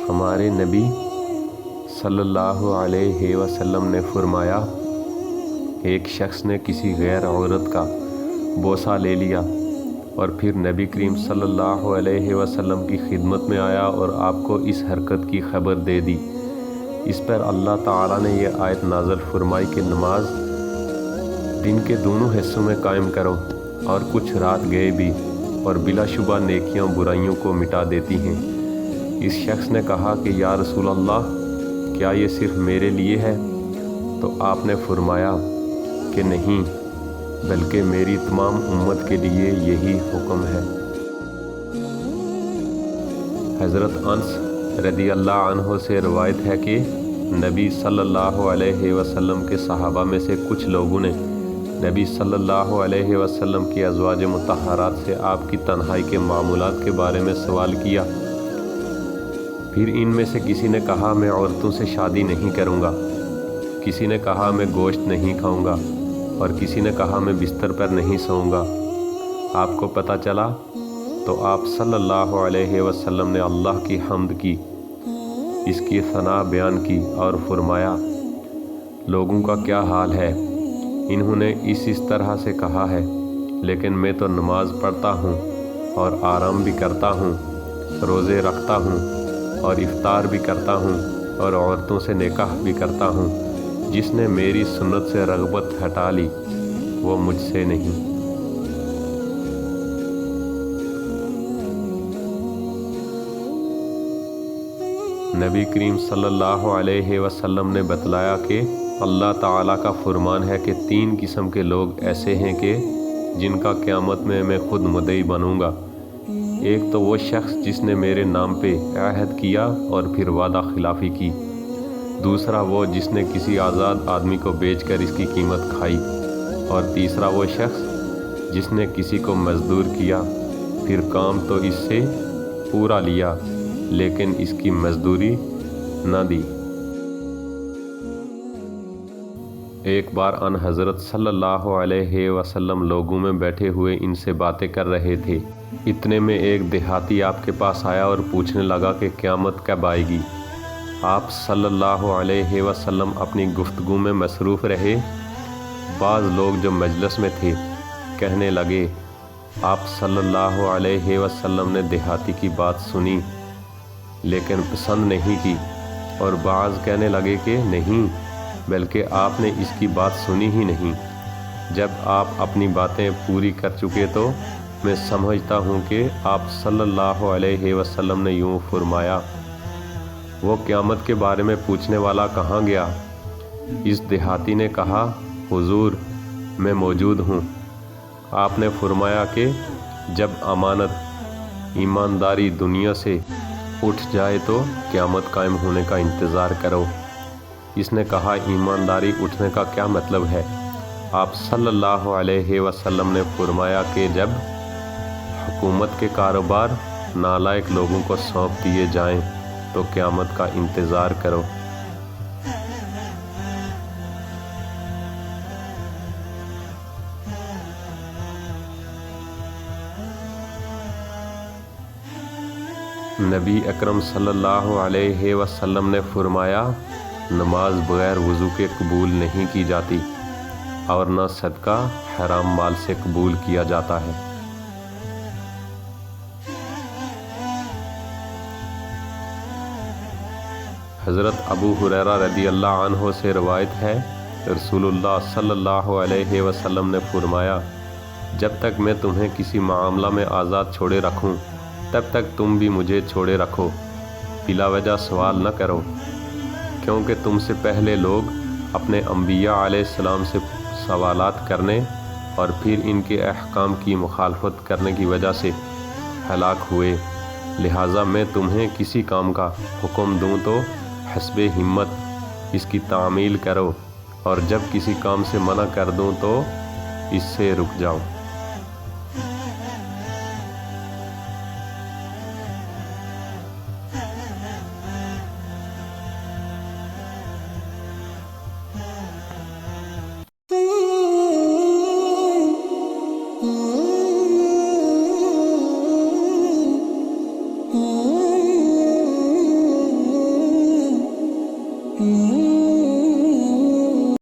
ہمارے نبی صلی اللہ علیہ وسلم نے فرمایا، ایک شخص نے کسی غیر عورت کا بوسہ لے لیا اور پھر نبی کریم صلی اللہ علیہ وسلم کی خدمت میں آیا اور آپ کو اس حرکت کی خبر دے دی۔ اس پر اللہ تعالیٰ نے یہ آیت نازل فرمائی کہ نماز دن کے دونوں حصوں میں قائم کرو اور کچھ رات گئے بھی، اور بلا شبہ نیکیاں برائیوں کو مٹا دیتی ہیں۔ اس شخص نے کہا کہ یا رسول اللہ، کیا یہ صرف میرے لیے ہے؟ تو آپ نے فرمایا کہ نہیں، بلکہ میری تمام امت کے لیے یہی حکم ہے۔ حضرت انس رضی اللہ عنہ سے روایت ہے کہ نبی صلی اللہ علیہ وسلم کے صحابہ میں سے کچھ لوگوں نے نبی صلی اللہ علیہ وسلم کی ازواج مطہرات سے آپ کی تنہائی کے معمولات کے بارے میں سوال کیا۔ پھر ان میں سے کسی نے کہا میں عورتوں سے شادی نہیں کروں گا، کسی نے کہا میں گوشت نہیں کھاؤں گا، اور کسی نے کہا میں بستر پر نہیں سوؤں گا۔ آپ کو پتہ چلا تو آپ صلی اللہ علیہ وسلم نے اللہ کی حمد کی، اس کی ثنا بیان کی اور فرمایا، لوگوں کا کیا حال ہے، انہوں نے اس طرح سے کہا ہے، لیکن میں تو نماز پڑھتا ہوں اور آرام بھی کرتا ہوں، روزے رکھتا ہوں اور افطار بھی کرتا ہوں اور عورتوں سے نکاح بھی کرتا ہوں۔ جس نے میری سنت سے رغبت ہٹا لی وہ مجھ سے نہیں۔ نبی کریم صلی اللہ علیہ وسلم نے بتلایا کہ اللہ تعالیٰ کا فرمان ہے کہ 3 قسم کے لوگ ایسے ہیں کہ جن کا قیامت میں خود مدعی بنوں گا۔ ایک تو وہ شخص جس نے میرے نام پہ عہد کیا اور پھر وعدہ خلافی کی، دوسرا وہ جس نے کسی آزاد آدمی کو بیچ کر اس کی قیمت کھائی، اور تیسرا وہ شخص جس نے کسی کو مزدور کیا، پھر کام تو اس سے پورا لیا لیکن اس کی مزدوری نہ دی۔ ایک بار ان حضرت صلی اللہ علیہ وسلم لوگوں میں بیٹھے ہوئے ان سے باتیں کر رہے تھے، اتنے میں ایک دیہاتی آپ کے پاس آیا اور پوچھنے لگا کہ قیامت کب آئے گی؟ آپ صلی اللہ علیہ وسلم اپنی گفتگو میں مصروف رہے۔ بعض لوگ جو مجلس میں تھے کہنے لگے، آپ صلی اللہ علیہ وسلم نے دیہاتی کی بات سنی لیکن پسند نہیں کی، اور بعض کہنے لگے کہ نہیں، بلکہ آپ نے اس کی بات سنی ہی نہیں۔ جب آپ اپنی باتیں پوری کر چکے تو میں سمجھتا ہوں کہ آپ صلی اللہ علیہ وسلم نے یوں فرمایا، وہ قیامت کے بارے میں پوچھنے والا کہاں گیا؟ اس دیہاتی نے کہا، حضور میں موجود ہوں۔ آپ نے فرمایا کہ جب امانت ایمانداری دنیا سے اٹھ جائے تو قیامت قائم ہونے کا انتظار کرو۔ اس نے کہا، ایمانداری اٹھنے کا کیا مطلب ہے؟ آپ صلی اللہ علیہ وسلم نے فرمایا کہ جب حکومت کے کاروبار نالائق لوگوں کو سونپ دیے جائیں تو قیامت کا انتظار کرو۔ نبی اکرم صلی اللہ علیہ وسلم نے فرمایا، نماز بغیر وضو کے قبول نہیں کی جاتی اور نہ صدقہ حرام مال سے قبول کیا جاتا ہے۔ حضرت ابو ہریرہ رضی اللہ عنہ سے روایت ہے، رسول اللہ صلی اللہ علیہ وسلم نے فرمایا، جب تک میں تمہیں کسی معاملہ میں آزاد چھوڑے رکھوں تب تک تم بھی مجھے چھوڑے رکھو، بلا وجہ سوال نہ کرو، کیونکہ تم سے پہلے لوگ اپنے انبیاء علیہ السلام سے سوالات کرنے اور پھر ان کے احکام کی مخالفت کرنے کی وجہ سے ہلاک ہوئے، لہٰذا میں تمہیں کسی کام کا حکم دوں تو حسب ہمت اس کی تعمیل کرو، اور جب کسی کام سے منع کر دوں تو اس سے رک جاؤ۔ ہے